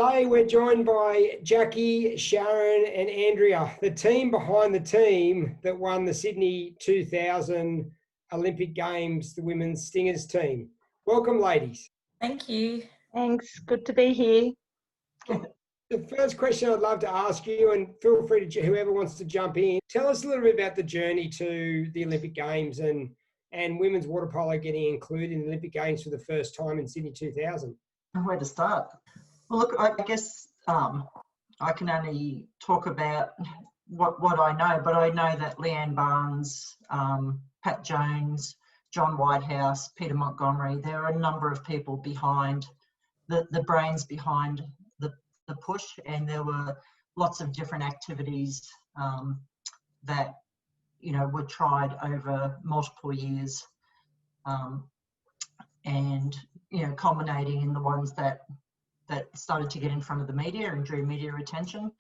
Today we're joined by Jackie, Sharon and Andrea, the team behind the team that won the Sydney 2000 Olympic Games, the women's Stingers team. Welcome, ladies. Thank you. Thanks, good to be here. The first question I'd love to ask you, and feel free to, whoever wants to jump in, tell us a little bit about the journey to the Olympic Games and women's water polo getting included in the Olympic Games for the first time in Sydney 2000. Where to start? Well, look, I guess I can only talk about what I know, but I know that Leanne Barnes, Pat Jones, John Whitehouse, Peter Montgomery, there are a number of people behind the brains behind the push, and there were lots of different activities that were tried over multiple years, and culminating in the ones that started to get in front of the media and drew media attention,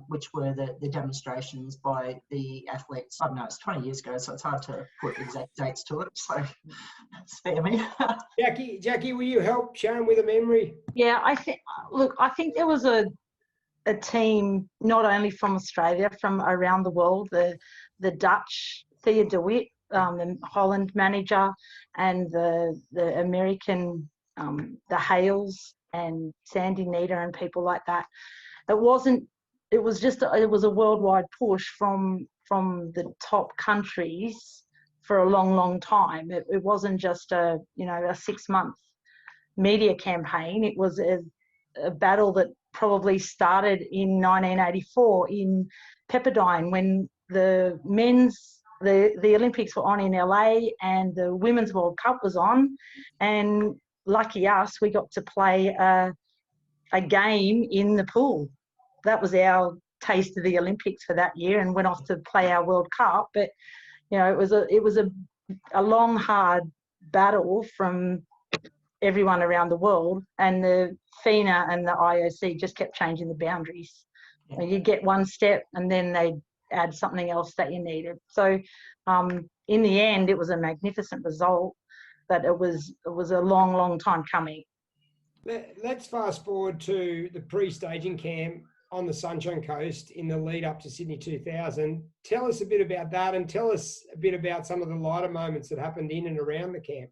which were the demonstrations by the athletes. I don't know, it's 20 years ago, so it's hard to put exact dates to it, so spare me. Jackie, will you help Sharon with a memory? Yeah, I think there was a team not only from Australia, from around the world, the Dutch, Thea de Wit, the Holland manager, and the American, the Hales and Sandy Nita and people like that. It was a worldwide push from the top countries for a long time. It wasn't just a 6-month media campaign. It was a battle that probably started in 1984 in Pepperdine, when the Olympics were on in LA and the Women's World Cup was on, and lucky us, we got to play a game in the pool. That was our taste of the Olympics for that year, and went off to play our World Cup. But it was a long, hard battle from everyone around the world, and the FINA and the IOC just kept changing the boundaries. You get one step and then they add something else that you needed. So in the end, it was a magnificent result, but it was a long time coming. Let's fast forward to the pre-staging camp on the Sunshine Coast in the lead up to Sydney 2000. Tell us a bit about that, and tell us a bit about some of the lighter moments that happened in and around the camp.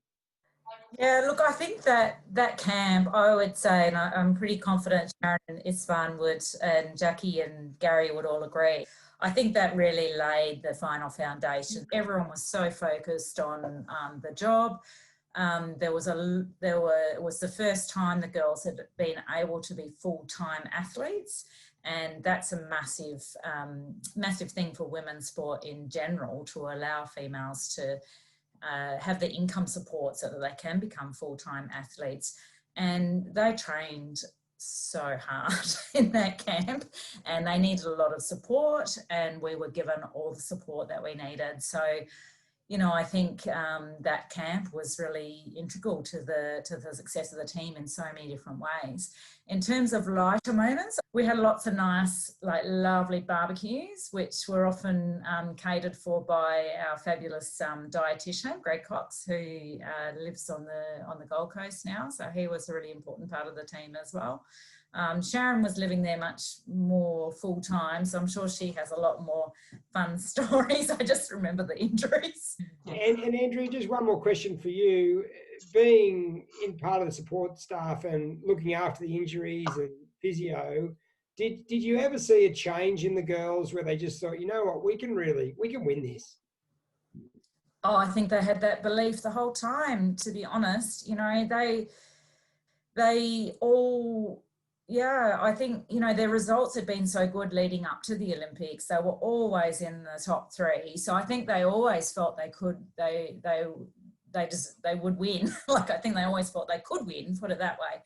Yeah, look, I think that camp, I would say, and I'm pretty confident Sharon and Isvan would, and Jackie and Gary would all agree, I think that really laid the final foundation. Everyone was so focused on the job. It was the first time the girls had been able to be full-time athletes, and that's a massive thing for women's sport in general, to allow females to have the income support so that they can become full-time athletes. And they trained so hard in that camp, and they needed a lot of support, and we were given all the support that we needed. So I think that camp was really integral to the success of the team in so many different ways. In terms of lighter moments, we had lots of nice, lovely barbecues, which were often catered for by our fabulous dietitian, Greg Cox, who lives on the Gold Coast now. So he was a really important part of the team as well. Sharon was living there much more full time, so I'm sure she has a lot more fun stories. I just remember the injuries. And Andrew, just one more question for you. Being in part of the support staff and looking after the injuries and physio, did you ever see a change in the girls where they just thought, you know what, we can win this? Oh, I think they had that belief the whole time, to be honest. They all... Yeah, I think, their results had been so good leading up to the Olympics. They were always in the top 3. So I think they always felt they would win. I think they always thought they could win, put it that way.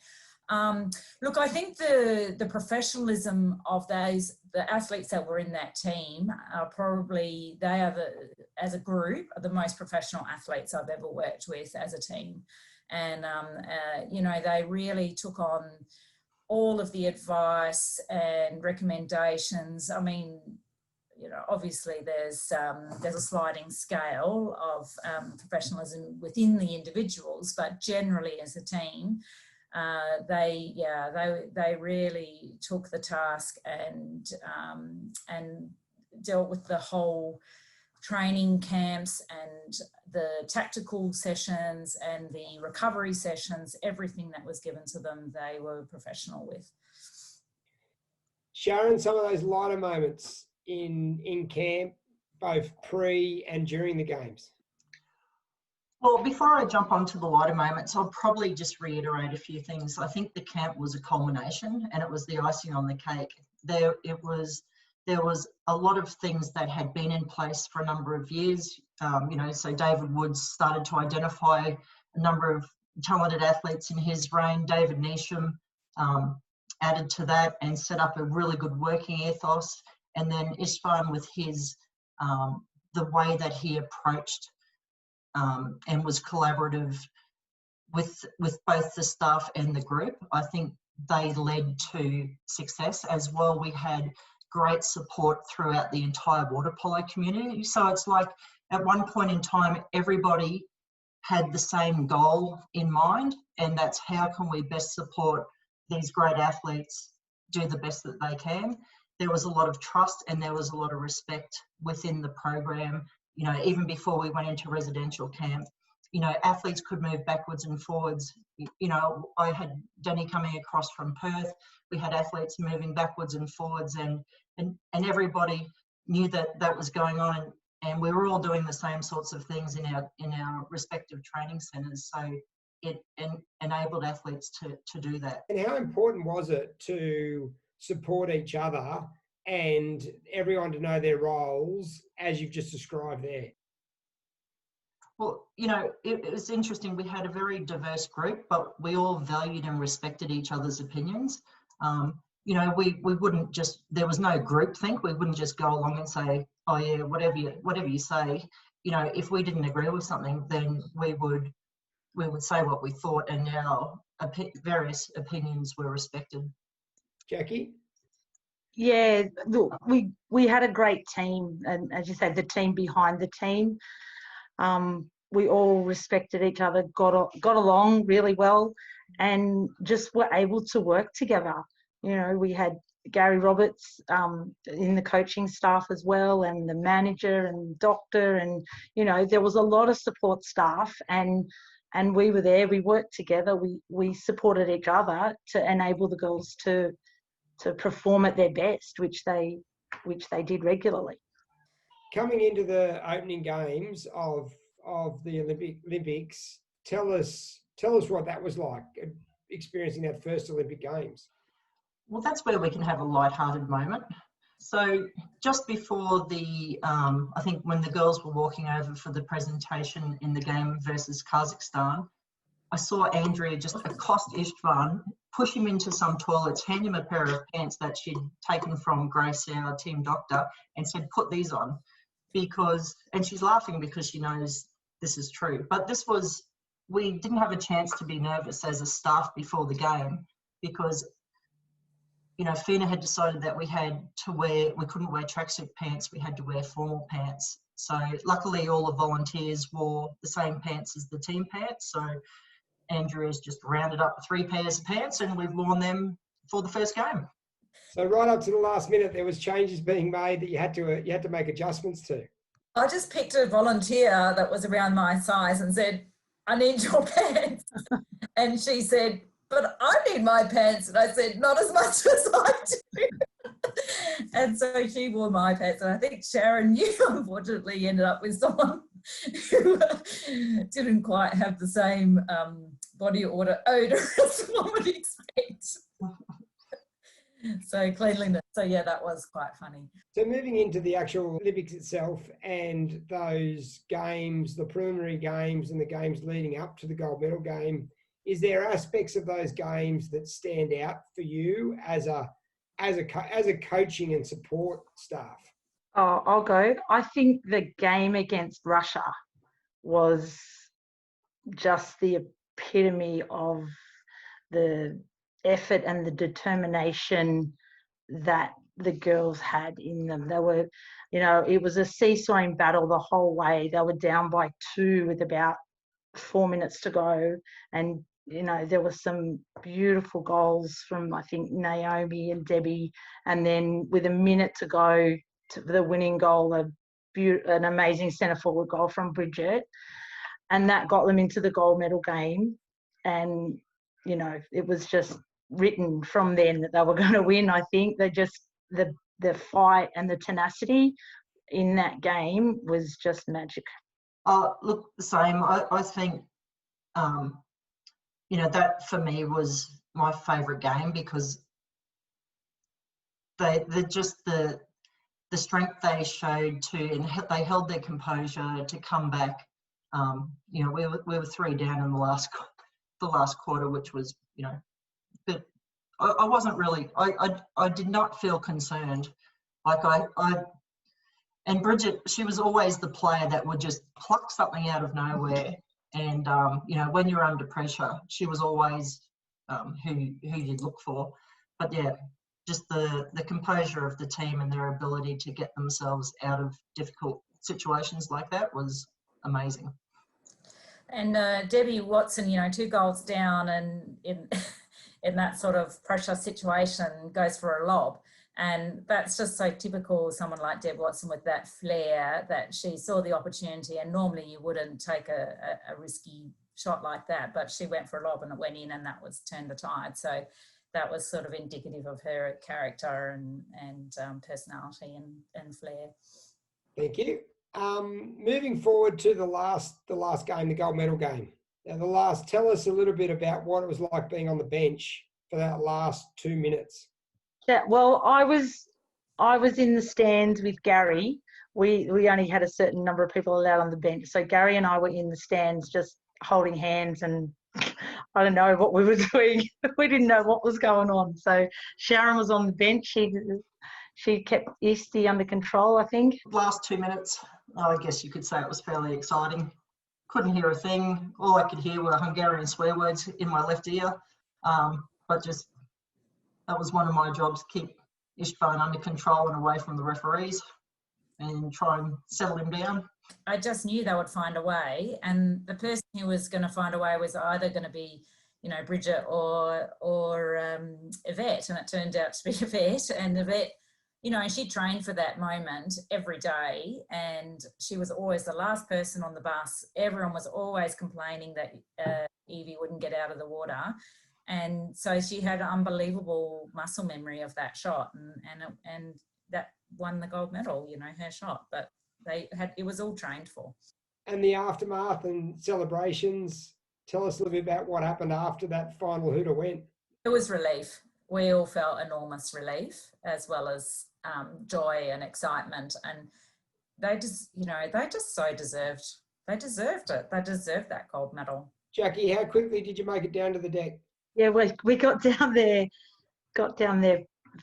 Look, I think the professionalism of the athletes that were in that team are probably, as a group, are the most professional athletes I've ever worked with as a team. And, they really took on all of the advice and recommendations. I mean, obviously there's a sliding scale of professionalism within the individuals, but generally as a team, They really took the task and dealt with the whole training camps and the tactical sessions and the recovery sessions. Everything that was given to them, they were professional with. Sharon, some of those lighter moments in camp, both pre and during the games. Well, before I jump onto the lighter moments, I'll probably just reiterate a few things. I think the camp was a culmination, and it was the icing on the cake. There was a lot of things that had been in place for a number of years. So David Woods started to identify a number of talented athletes in his reign. David Neesham added to that and set up a really good working ethos. And then Istvan, with his the way that he approached and was collaborative with both the staff and the group, I think they led to success as well. We had great support throughout the entire water polo community. So it's like at one point in time, everybody had the same goal in mind, and that's how can we best support these great athletes do the best that they can. There was a lot of trust and there was a lot of respect within the program. Even before we went into residential camp, athletes could move backwards and forwards. I had Danny coming across from Perth. We had athletes moving backwards and forwards, and everybody knew that was going on, and we were all doing the same sorts of things in our respective training centres. So it enabled athletes to do that. And how important was it to support each other and everyone to know their roles, as you've just described there? Well, it was interesting. We had a very diverse group, but we all valued and respected each other's opinions. We wouldn't just, there was no groupthink. We wouldn't just go along and say, oh yeah, whatever you say. If we didn't agree with something, then we would say what we thought, and our various opinions were respected. Jackie? Yeah, look, we had a great team, and as you said, the team behind the team. We all respected each other, got along really well, and just were able to work together. We had Gary Roberts in the coaching staff as well, and the manager and doctor, and there was a lot of support staff, and we were there. We worked together. We supported each other to enable the girls to perform at their best, which they did regularly. Coming into the opening games of the Olympics, tell us what that was like, experiencing that first Olympic Games. Well, that's where we can have a light-hearted moment. So just before I think when the girls were walking over for the presentation in the game versus Kazakhstan, I saw Andrea just accost Istvan, push him into some toilets, hand him a pair of pants that she'd taken from Grace, our team doctor, and said, put these on. And she's laughing because she knows this is true. But we didn't have a chance to be nervous as a staff before the game, because FINA had decided that we couldn't wear tracksuit pants, we had to wear formal pants. So luckily all the volunteers wore the same pants as the team pants. So Andrea's just rounded up 3 pairs of pants, and we've worn them for the first game. So right up to the last minute, there was changes being made that you had to make adjustments to. I just picked a volunteer that was around my size and said, I need your pants. And she said, but I need my pants. And I said, not as much as I do. And so she wore my pants. And I think, Sharon, you unfortunately ended up with someone who didn't quite have the same body odor as one would expect. So cleanliness. So yeah, that was quite funny. So moving into the actual Olympics itself and those games, the preliminary games and the games leading up to the gold medal game, is there aspects of those games that stand out for you as a coaching and support staff? Oh, I'll go. I think the game against Russia was just the epitome of the effort and the determination that the girls had in them. They were, it was a seesawing battle the whole way. They were down by 2 with about 4 minutes to go, and you know, there were some beautiful goals from, I think, Naomi and Debbie, and then with a minute to go to the winning goal, an amazing centre forward goal from Bridget, and that got them into the gold medal game. And, you know, it was just written from then that they were going to win. I think they just, the fight and the tenacity in that game was just magic. Look, the same. I think, you know, that for me was my favourite game, because the strength they showed and they held their composure to come back. You know, we were 3 down in the last quarter, which was, you know, but I wasn't really, I did not feel concerned. Like and Bridget, she was always the player that would just pluck something out of nowhere. And, you know, when you're under pressure, she was always who you'd look for. But yeah, just the composure of the team and their ability to get themselves out of difficult situations like that was amazing. And Debbie Watson, you know, 2 goals down and in that sort of pressure situation goes for a lob. And that's just so typical of someone like Deb Watson, with that flair, that she saw the opportunity, and normally you wouldn't take a risky shot like that, but she went for a lob and it went in, and that was turned the tide. So that was sort of indicative of her character and personality and flair. Thank you. Moving forward to the last game, the gold medal game. Now, tell us a little bit about what it was like being on the bench for that last 2 minutes. Yeah, well, I was in the stands with Gary. We only had a certain number of people allowed on the bench, so Gary and I were in the stands just holding hands, and I don't know what we were doing. We didn't know what was going on. So Sharon was on the bench. She kept Eastie under control, I think. Last 2 minutes, I guess you could say it was fairly exciting. Couldn't hear a thing. All I could hear were Hungarian swear words in my left ear. But just, that was one of my jobs, keep Istvan under control and away from the referees and try and settle him down. I just knew they would find a way, and the person who was going to find a way was either going to be, you know, Bridget or Yvette, and it turned out to be Yvette. And Yvette, you know, she trained for that moment every day, and she was always the last person on the bus. Everyone was always complaining that Evie wouldn't get out of the water. And so she had an unbelievable muscle memory of that shot, and that won the gold medal, you know, her shot. But it was all trained for. And the aftermath and celebrations, tell us a little bit about what happened after that final hooter went. It was relief. We all felt enormous relief, as well as joy and excitement. And they just so deserved. They deserved it. They deserved that gold medal. Jackie, how quickly did you make it down to the deck? Yeah, we got down there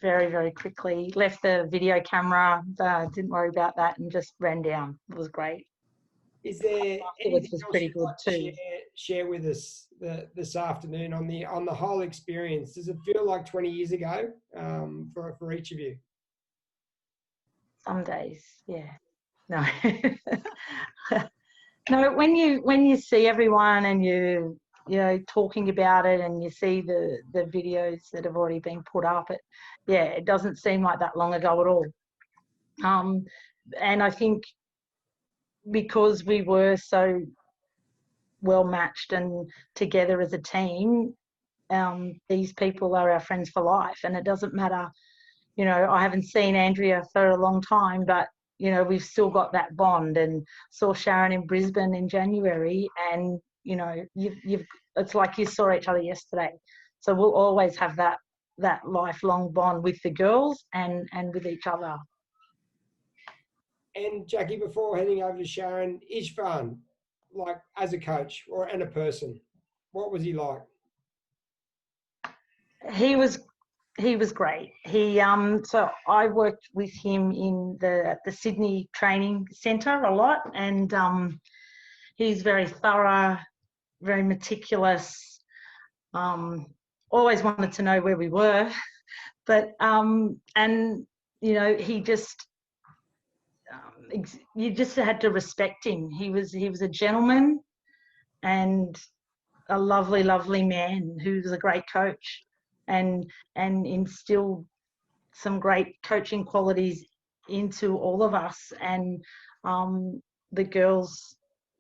very, very quickly. Left the video camera, didn't worry about that, and just ran down. It was great. Is there anything was else pretty you'd good like to too. share with us this afternoon on the whole experience? Does it feel like 20 years ago for each of you? Some days, yeah. No. No, when you see everyone and you know, talking about it, and you see the videos that have already been put up, it doesn't seem like that long ago at all. And I think because we were so well matched and together as a team, these people are our friends for life. And it doesn't matter, you know, I haven't seen Andrea for a long time, but you know, we've still got that bond. And saw Sharon in Brisbane in January, and you know, it's like you saw each other yesterday. So we'll always have that lifelong bond with the girls and with each other. And Jackie, before heading over to Sharon, Istvan, like as a coach and a person, what was he like? He was great. He so I worked with him in the Sydney Training Centre a lot, and he's very thorough, very meticulous. Always wanted to know where we were, but and you know, he just you just had to respect him. He was a gentleman, and a lovely, lovely man who's a great coach and instilled some great coaching qualities into all of us. And the girls,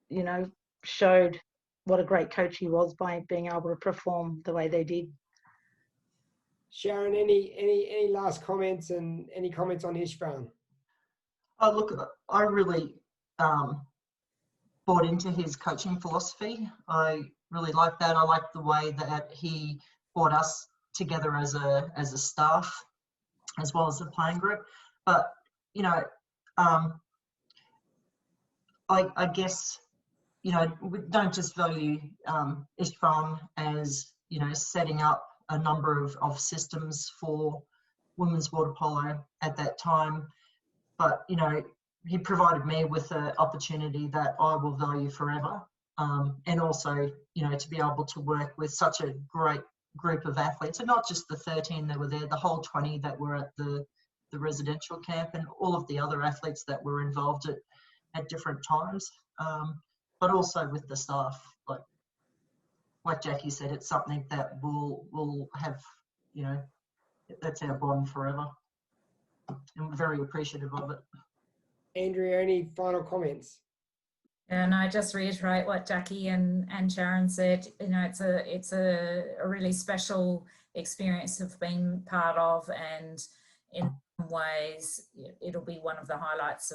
you know, showed what a great coach he was by being able to perform the way they did. Sharon, any last comments and any comments on Ishvan? Oh, look, I really bought into his coaching philosophy. I really like that. I like the way that he brought us together as a staff, as well as the playing group. But you know, I guess, you know, we don't just value Ishvan as, you know, setting up a number of systems for women's water polo at that time, but, you know, he provided me with an opportunity that I will value forever. And also, you know, to be able to work with such a great group of athletes, and not just the 13 that were there, the whole 20 that were at the residential camp, and all of the other athletes that were involved at different times, but also with the staff. Like Jackie said, it's something that we'll have, you know, that's our bond forever, and we're very appreciative of it. Andrea, any final comments? And I just reiterate what Jackie and Sharon said. You know, it's a really special experience to have been part of, and in some ways it'll be one of the highlights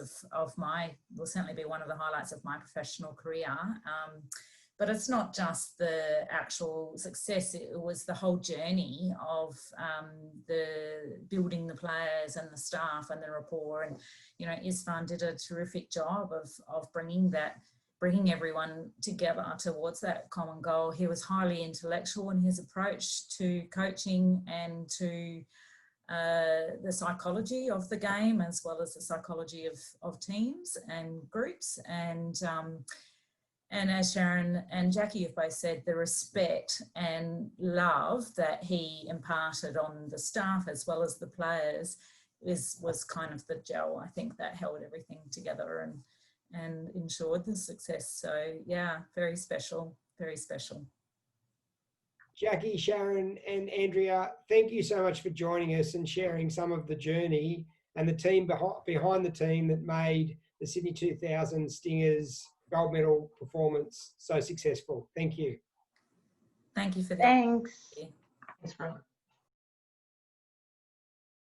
will certainly be one of the highlights of my professional career. But it's not just the actual success, it was the whole journey of the building the players and the staff and the rapport. And, you know, Ishvan did a terrific job of bringing everyone together towards that common goal. He was highly intellectual in his approach to coaching and to the psychology of the game, as well as the psychology of teams and groups. And as Sharon and Jackie have both said, the respect and love that he imparted on the staff as well as the players was kind of the gel, I think, that held everything together and ensured the success. So yeah, very special, very special. Jackie, Sharon and Andrea, thank you so much for joining us and sharing some of the journey and the team behind the team that made the Sydney 2000 Stingers gold medal performance so successful. Thank you. Thank you for that. Thanks. Thanks, Brent.